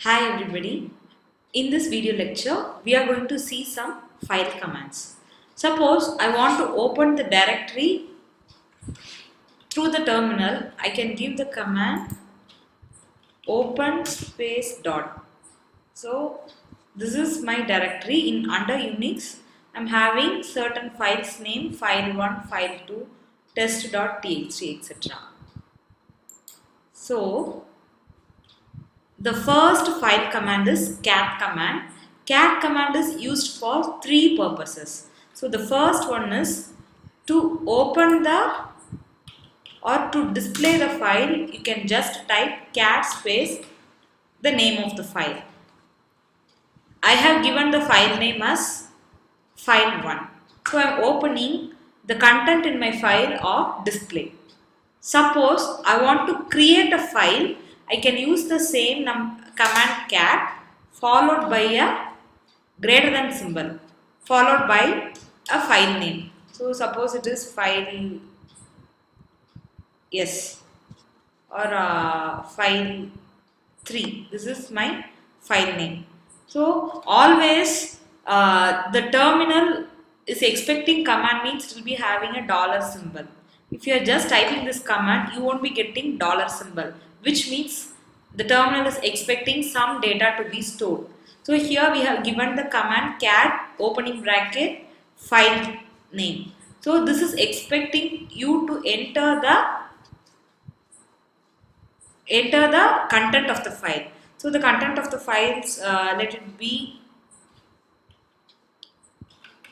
Hi everybody. In this video lecture, we are going to see some file commands. Suppose I want to open the directory through the terminal. I can give the command open space dot. So this is my directory in under Unix. I'm having certain files name file1, file2, test.txt, etc. So the first file command is cat command. Cat command is used for three purposes. So the first one is to open or to display the file. You can just type cat space the name of the file. I have given the file name as file1. So I am opening the content in my file or display. Suppose I want to create a file, I can use the same command cat followed by a greater than symbol followed by a file name. So suppose it is file yes or file 3. This is my file name. So always the terminal is expecting command means it will be having a dollar symbol. If you are just typing this command, you won't be getting dollar symbol, which means the terminal is expecting some data to be stored. So here we have given the command cat opening bracket file name. So this is expecting you to enter the content of the file. So the content of the files, let it be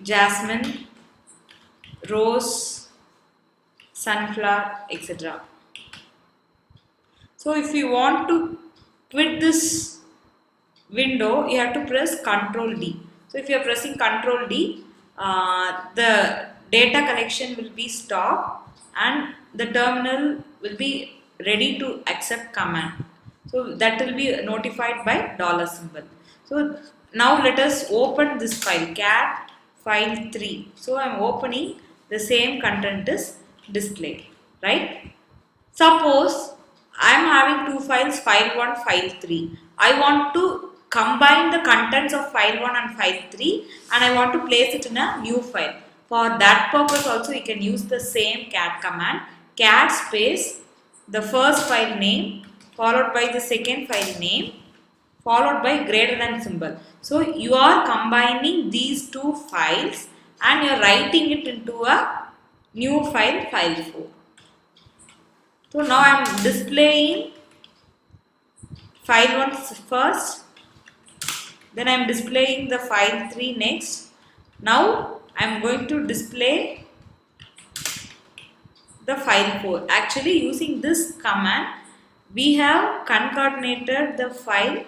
jasmine, rose, sunflower, etc. So if you want to quit this window, you have to press Ctrl D. So if you are pressing Ctrl D, the data collection will be stopped and the terminal will be ready to accept command. So that will be notified by dollar symbol. So now let us open this file cat file 3. So I am opening the same content is displayed, right? Suppose I am having two files file 1, file 3. I want to combine the contents of file 1 and file 3 and I want to place it in a new file. For that purpose also you can use the same cat command cat space the first file name followed by the second file name followed by greater than symbol. So you are combining these two files and you are writing it into a new file 4. So now I am displaying file 1 first, then I am displaying the file 3 next. Now I am going to display the file 4. Actually using this command we have concatenated the file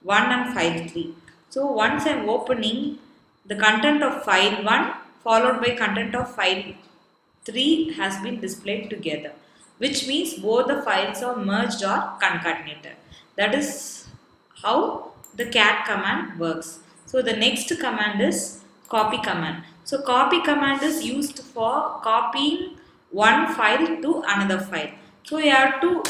1 and file 3. So once I am opening the content of file 1 followed by content of file 3 has been displayed together, which means both the files are merged or concatenated. That is how the cat command works. So the next command is copy command. So copy command is used for copying one file to another file. So you have to,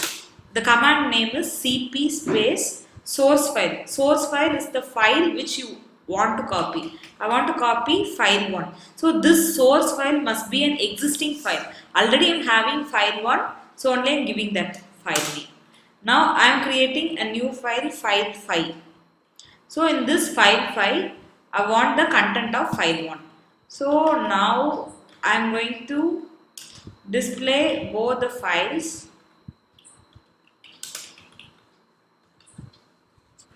the command name is cp space source file. Source file is the file which you want to copy. I want to copy file 1. So this source file must be an existing file. Already I am having file 1, so only I am giving that file name. Now I am creating a new file 5. So in this file 5, I want the content of file 1. So now I am going to display both the files.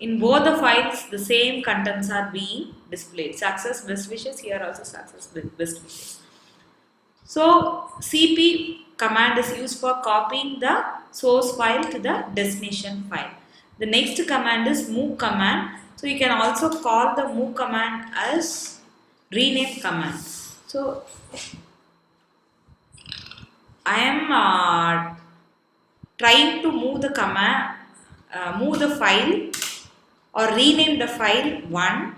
In both the files, the same contents are being displayed. Success, best wishes. Here also success, best wishes. So cp command is used for copying the source file to the destination file. The next command is move command. So you can also call the move command as rename command. So I am trying to move the command, move the file or rename the file 1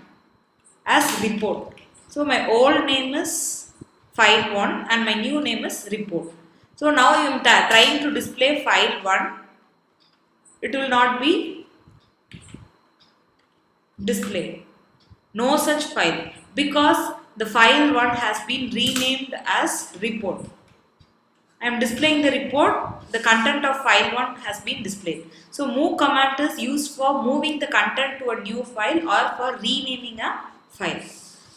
as report. So my old name is file 1 and my new name is report. So now I am trying to display file 1. It will not be display. No such file, because the file 1 has been renamed as report. I am displaying the report, the content of file 1 has been displayed. So move command is used for moving the content to a new file or for renaming a file.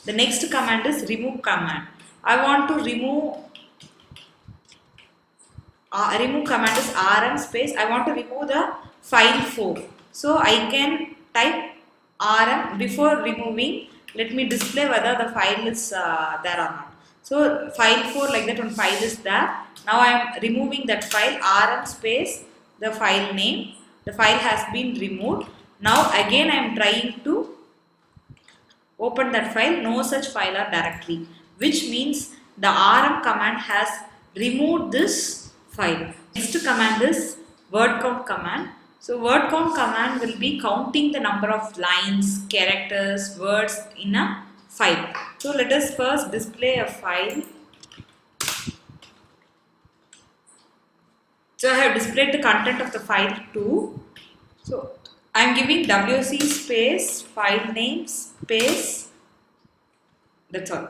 The next command is remove command. I want to remove command is rm space. I want to remove the file 4. So I can type rm before removing. Let me display whether the file is there or not. So file 4, like that one file is there. Now I am removing that file, rm space the file name. The file has been removed. Now again I am trying to open that file. No such file or directory, which means the rm command has removed this file. Next command is word count command. So word count command will be counting the number of lines, characters, words in a file. So let us first display a file. So I have displayed the content of the file 2. So I am giving wc space file name space, that's all.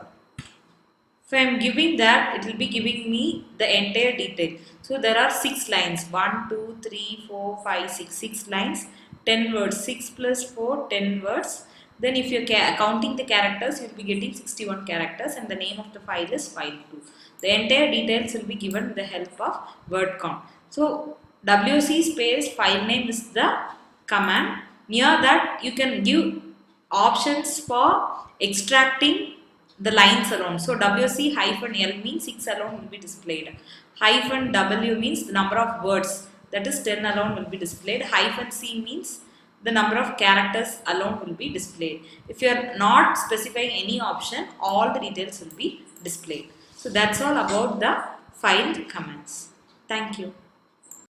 So I am giving that, it will be giving me the entire detail. So there are 6 lines, 1, 2, 3, 4, 5, 6, 6 lines, 10 words, 6 plus 4, 10 words. Then if you are counting the characters, you will be getting 61 characters, and the name of the file is file 2. The entire details will be given with the help of word count. So wc space file name is the command. Near that you can give options for extracting the lines alone. So wc -l means 6 alone will be displayed. -w means the number of words, that is 10 alone will be displayed. -c means the number of characters alone will be displayed. If you are not specifying any option, all the details will be displayed. So that's all about the file commands. Thank you.